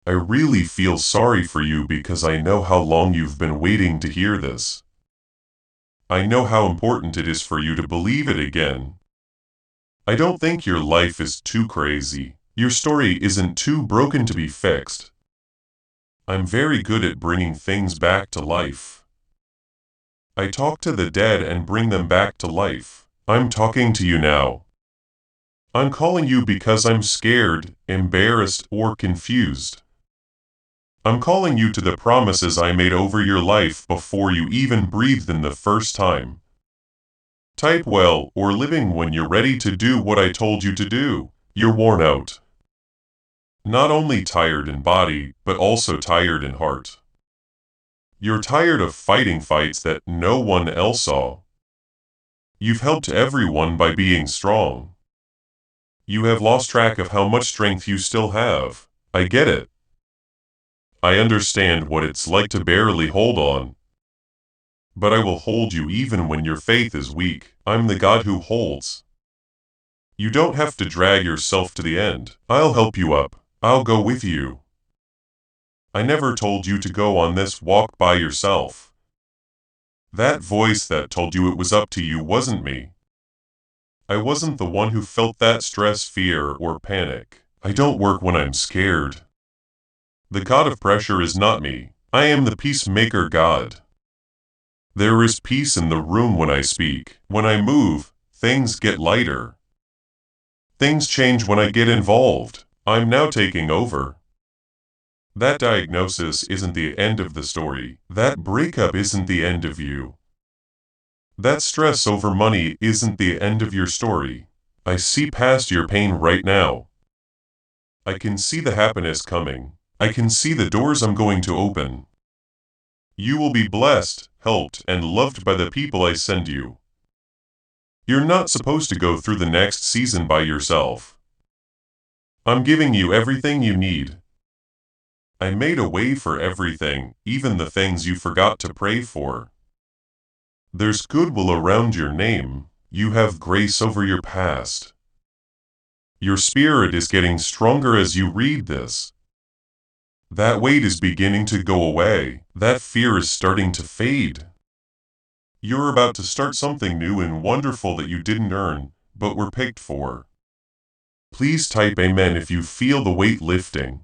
I really feel sorry for you because I know how long you've been waiting to hear this. I know how important it is for you to believe it again. I don't think your life is too crazy. Your story isn't too broken to be fixed. I'm very good at bringing things back to life. I talk to the dead and bring them back to life. I'm talking to you now. I'm calling you because I'm scared, embarrassed, or confused. I'm calling you to the promises I made over your life before you even breathed in the first time. Type well or living when you're ready to do what I told you to do. You're worn out. Not only tired in body, but also tired in heart. You're tired of fighting fights that no one else saw. You've helped everyone by being strong. You have lost track of how much strength you still have. I get it. I understand what it's like to barely hold on. But I will hold you even when your faith is weak. I'm the God who holds. You don't have to drag yourself to the end. I'll help you up. I'll go with you. I never told you to go on this walk by yourself. That voice that told you it was up to you wasn't me. I wasn't the one who felt that stress, fear, or panic. I don't work when I'm scared. The God of pressure is not me. I am the peacemaker God. There is peace in the room when I speak. When I move, things get lighter. Things change when I get involved. I'm now taking over. That diagnosis isn't the end of the story. That breakup isn't the end of you. That stress over money isn't the end of your story. I see past your pain right now. I can see the happiness coming. I can see the doors I'm going to open. You will be blessed, helped, and loved by the people I send you. You're not supposed to go through the next season by yourself. I'm giving you everything you need. I made a way for everything, even the things you forgot to pray for. There's goodwill around your name. You have grace over your past. Your spirit is getting stronger as you read this. That weight is beginning to go away. That fear is starting to fade. You're about to start something new and wonderful that you didn't earn, but were picked for. Please type Amen if you feel the weight lifting.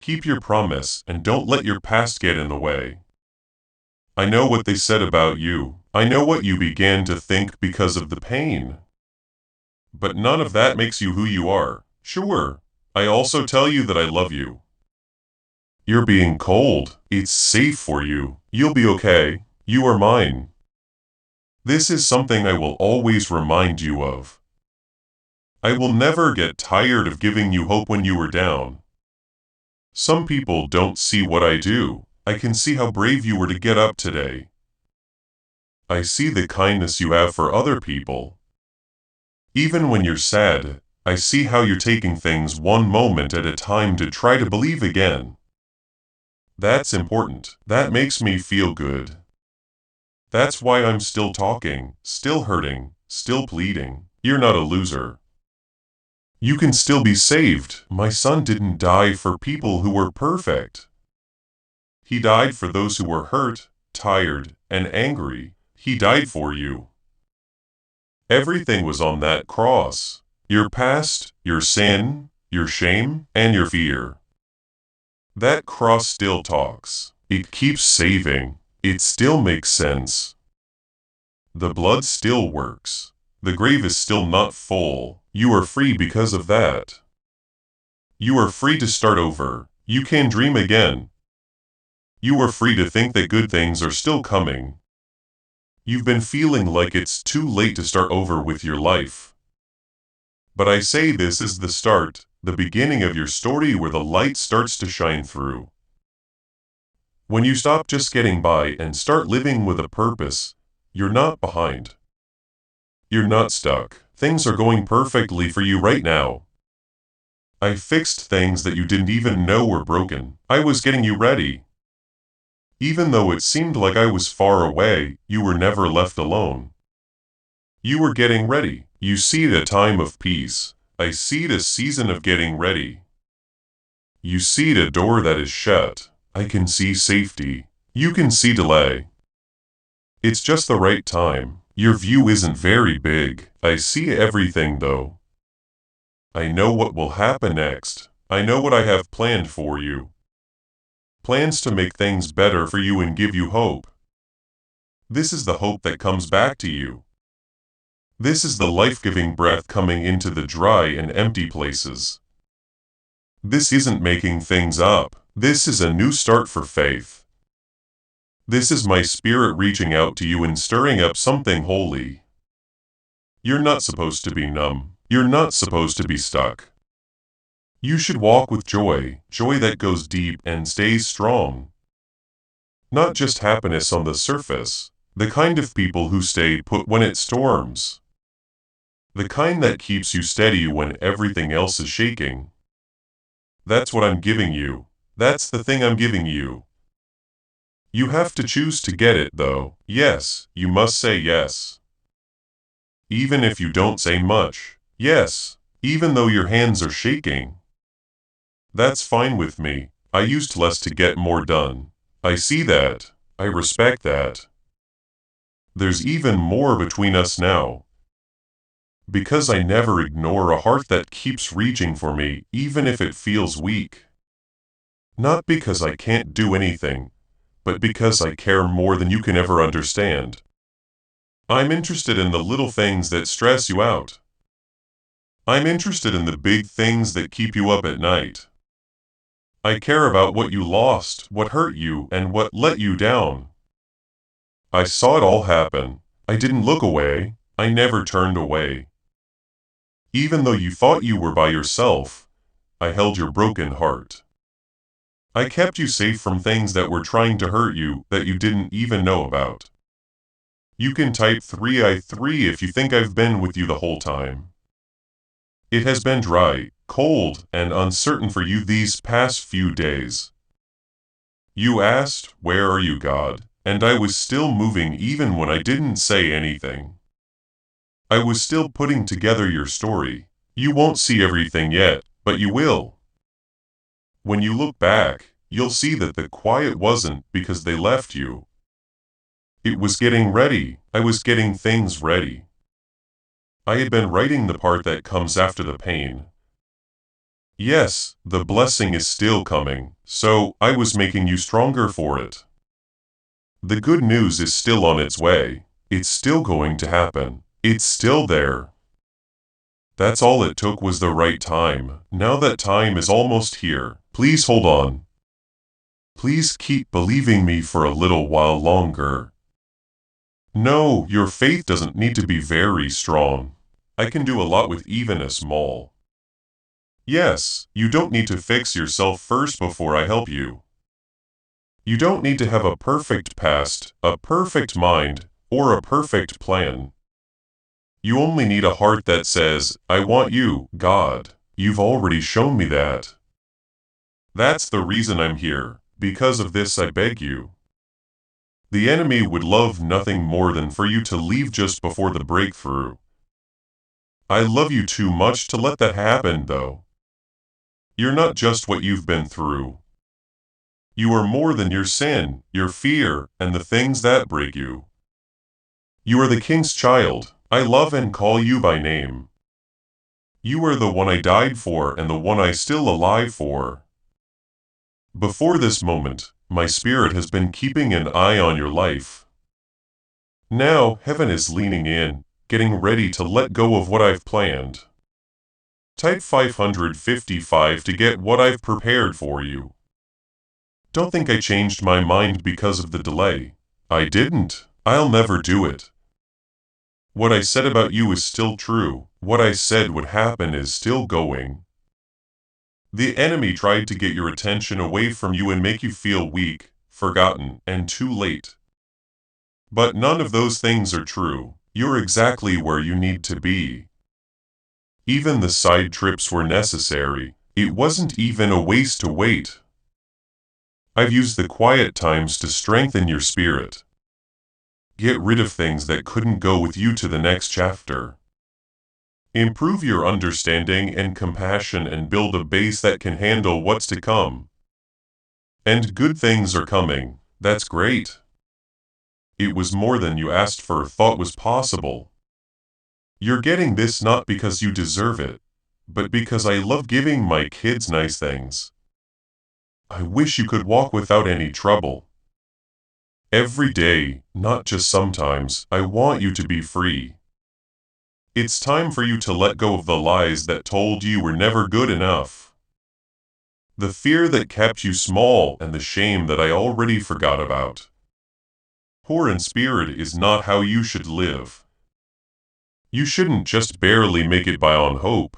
Keep your promise and don't let your past get in the way. I know what they said about you. I know what you began to think because of the pain. But none of that makes you who you are. Sure, I also tell you that I love you. You're being cold. It's safe for you. You'll be okay. You are mine. This is something I will always remind you of. I will never get tired of giving you hope when you are down. Some people don't see what I do. I can see how brave you were to get up today. I see the kindness you have for other people. Even when you're sad, I see how you're taking things one moment at a time to try to believe again. That's important. That makes me feel good. That's why I'm still talking, still hurting, still pleading. You're not a loser. You can still be saved. My son didn't die for people who were perfect. He died for those who were hurt, tired, and angry. He died for you. Everything was on that cross. Your past, your sin, your shame, and your fear. That cross still talks. It keeps saving. It still makes sense. The blood still works. The grave is still not full. You are free because of that. You are free to start over. You can dream again. You are free to think that good things are still coming. You've been feeling like it's too late to start over with your life. But I say this is the start, the beginning of your story where the light starts to shine through. When you stop just getting by and start living with a purpose, you're not behind. You're not stuck. Things are going perfectly for you right now. I fixed things that you didn't even know were broken. I was getting you ready. Even though it seemed like I was far away, you were never left alone. You were getting ready. You see a time of peace. I see a season of getting ready. You see a door that is shut. I can see safety. You can see delay. It's just the right time. Your view isn't very big. I see everything though. I know what will happen next. I know what I have planned for you. Plans to make things better for you and give you hope. This is the hope that comes back to you. This is the life-giving breath coming into the dry and empty places. This isn't making things up. This is a new start for faith. This is my spirit reaching out to you and stirring up something holy. You're not supposed to be numb. You're not supposed to be stuck. You should walk with joy, joy that goes deep and stays strong. Not just happiness on the surface, the kind of people who stay put when it storms. The kind that keeps you steady when everything else is shaking. That's what I'm giving you. That's the thing I'm giving you. You have to choose to get it, though. Yes, you must say yes. Even if you don't say much. Yes, even though your hands are shaking. That's fine with me. I used less to get more done. I see that. I respect that. There's even more between us now. Because I never ignore a heart that keeps reaching for me, even if it feels weak. Not because I can't do anything, but because I care more than you can ever understand. I'm interested in the little things that stress you out. I'm interested in the big things that keep you up at night. I care about what you lost, what hurt you, and what let you down. I saw it all happen. I didn't look away. I never turned away. Even though you thought you were by yourself, I held your broken heart. I kept you safe from things that were trying to hurt you that you didn't even know about. You can type 3I3 if you think I've been with you the whole time. It has been dry, cold, and uncertain for you these past few days. You asked, "Where are you, God?" And I was still moving even when I didn't say anything. I was still putting together your story. You won't see everything yet, but you will. When you look back, you'll see that the quiet wasn't because they left you. It was getting ready. I was getting things ready. I had been writing the part that comes after the pain. Yes, the blessing is still coming, so I was making you stronger for it. The good news is still on its way. It's still going to happen. It's still there. That's all it took was the right time. Now that time is almost here. Please hold on. Please keep believing me for a little while longer. No, your faith doesn't need to be very strong. I can do a lot with even a small. Yes, you don't need to fix yourself first before I help you. You don't need to have a perfect past, a perfect mind, or a perfect plan. You only need a heart that says, "I want you, God." You've already shown me that. That's the reason I'm here. Because of this I beg you. The enemy would love nothing more than for you to leave just before the breakthrough. I love you too much to let that happen, though. You're not just what you've been through. You are more than your sin, your fear, and the things that break you. You are the King's child. I love and call you by name. You are the one I died for and the one I still alive for. Before this moment, my spirit has been keeping an eye on your life. Now, heaven is leaning in, getting ready to let go of what I've planned. Type 555 to get what I've prepared for you. Don't think I changed my mind because of the delay. I didn't. I'll never do it. What I said about you is still true. What I said would happen is still going. The enemy tried to get your attention away from you and make you feel weak, forgotten, and too late. But none of those things are true. You're exactly where you need to be. Even the side trips were necessary. It wasn't even a waste to wait. I've used the quiet times to strengthen your spirit. Get rid of things that couldn't go with you to the next chapter. Improve your understanding and compassion and build a base that can handle what's to come. And good things are coming. That's great. It was more than you asked for or thought was possible. You're getting this not because you deserve it, but because I love giving my kids nice things. I wish you could walk without any trouble. Every day, not just sometimes, I want you to be free. It's time for you to let go of the lies that told you were never good enough. The fear that kept you small and the shame that I already forgot about. Poor in spirit is not how you should live. You shouldn't just barely make it by on hope.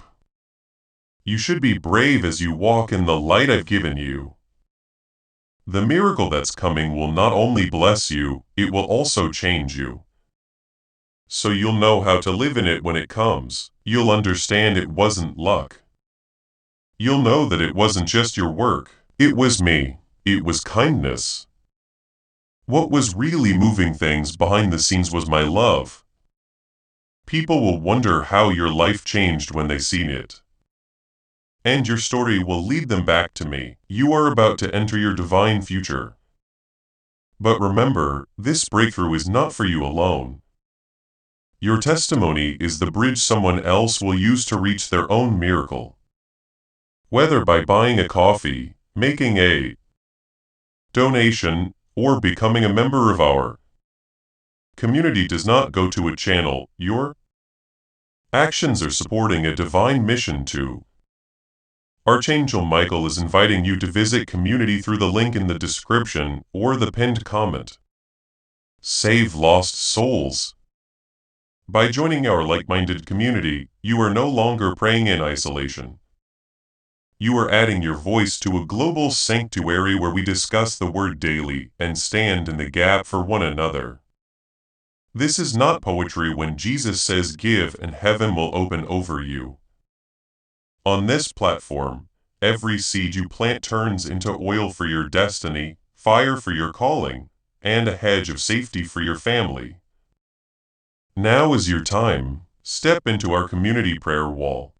You should be brave as you walk in the light I've given you. The miracle that's coming will not only bless you, it will also change you. So you'll know how to live in it when it comes. You'll understand it wasn't luck. You'll know that it wasn't just your work. It was me. It was kindness. What was really moving things behind the scenes was my love. People will wonder how your life changed when they see it. And your story will lead them back to me. You are about to enter your divine future. But remember, this breakthrough is not for you alone. Your testimony is the bridge someone else will use to reach their own miracle. Whether by buying a coffee, making a donation, or becoming a member of our community does not go to a channel, your actions are supporting a divine mission too. Archangel Michael is inviting you to visit community through the link in the description or the pinned comment. Save lost souls. By joining our like-minded community, you are no longer praying in isolation. You are adding your voice to a global sanctuary where we discuss the word daily and stand in the gap for one another. This is not poetry when Jesus says give and heaven will open over you. On this platform, every seed you plant turns into oil for your destiny, fire for your calling, and a hedge of safety for your family. Now is your time. Step into our community prayer wall.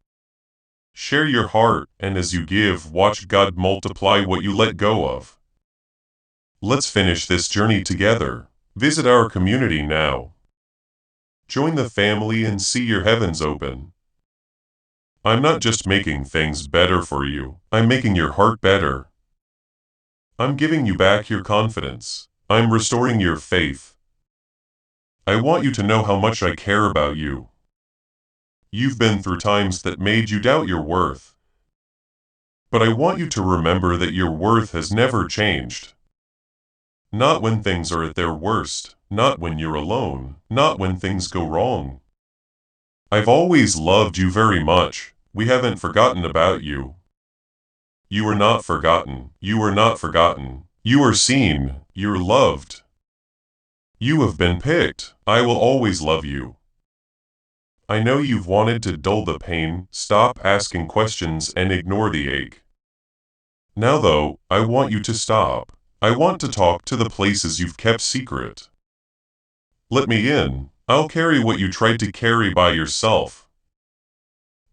Share your heart, and as you give, watch God multiply what you let go of. Let's finish this journey together. Visit our community now. Join the family and see your heavens open. I'm not just making things better for you, I'm making your heart better. I'm giving you back your confidence. I'm restoring your faith. I want you to know how much I care about you. You've been through times that made you doubt your worth. But I want you to remember that your worth has never changed. Not when things are at their worst, not when you're alone, not when things go wrong. I've always loved you very much. We haven't forgotten about you. You are not forgotten. You are not forgotten. You are seen. You're loved. You have been picked. I will always love you. I know you've wanted to dull the pain, stop asking questions, and ignore the ache. Now though, I want you to stop. I want to talk to the places you've kept secret. Let me in. I'll carry what you tried to carry by yourself.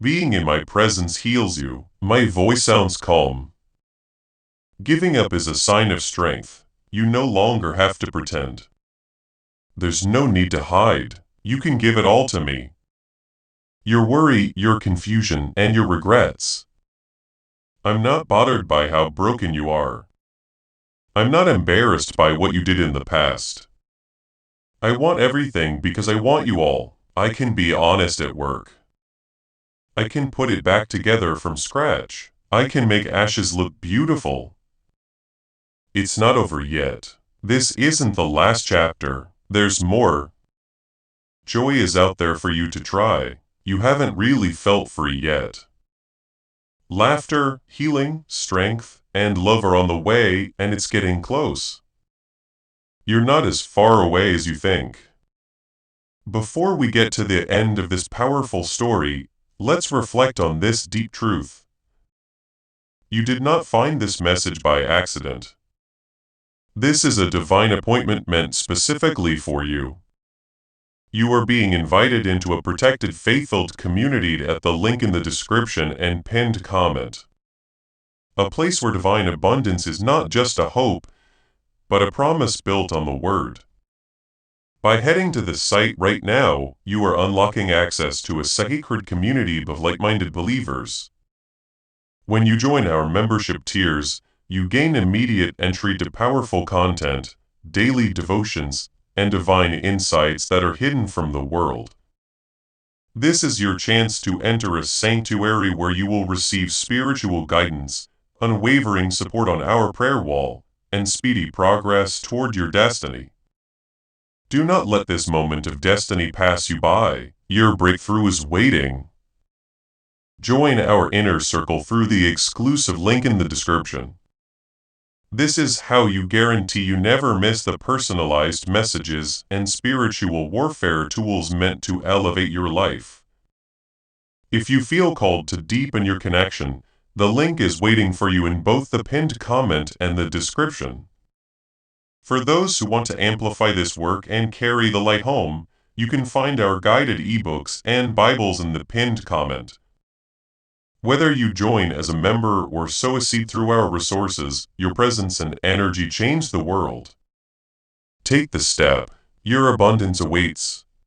Being in my presence heals you. My voice sounds calm. Giving up is a sign of strength. You no longer have to pretend. There's no need to hide. You can give it all to me. Your worry, your confusion, and your regrets. I'm not bothered by how broken you are. I'm not embarrassed by what you did in the past. I want everything because I want you all. I can be honest at work. I can put it back together from scratch. I can make ashes look beautiful. It's not over yet. This isn't the last chapter. There's more. Joy is out there for you to try. You haven't really felt free yet. Laughter, healing, strength, and love are on the way, and it's getting close. You're not as far away as you think. Before we get to the end of this powerful story, let's reflect on this deep truth. You did not find this message by accident. This is a divine appointment meant specifically for you. You are being invited into a protected, faith-filled community at the link in the description and pinned comment. A place where divine abundance is not just a hope, but a promise built on the Word. By heading to this site right now, you are unlocking access to a sacred community of like-minded believers. When you join our membership tiers, you gain immediate entry to powerful content, daily devotions, and divine insights that are hidden from the world. This is your chance to enter a sanctuary where you will receive spiritual guidance, unwavering support on our prayer wall, and speedy progress toward your destiny. Do not let this moment of destiny pass you by. Your breakthrough is waiting. Join our inner circle through the exclusive link in the description. This is how you guarantee you never miss the personalized messages and spiritual warfare tools meant to elevate your life. If you feel called to deepen your connection, the link is waiting for you in both the pinned comment and the description. For those who want to amplify this work and carry the light home, you can find our guided ebooks and Bibles in the pinned comment. Whether you join as a member or sow a seed through our resources, your presence and energy change the world. Take the step. Your abundance awaits.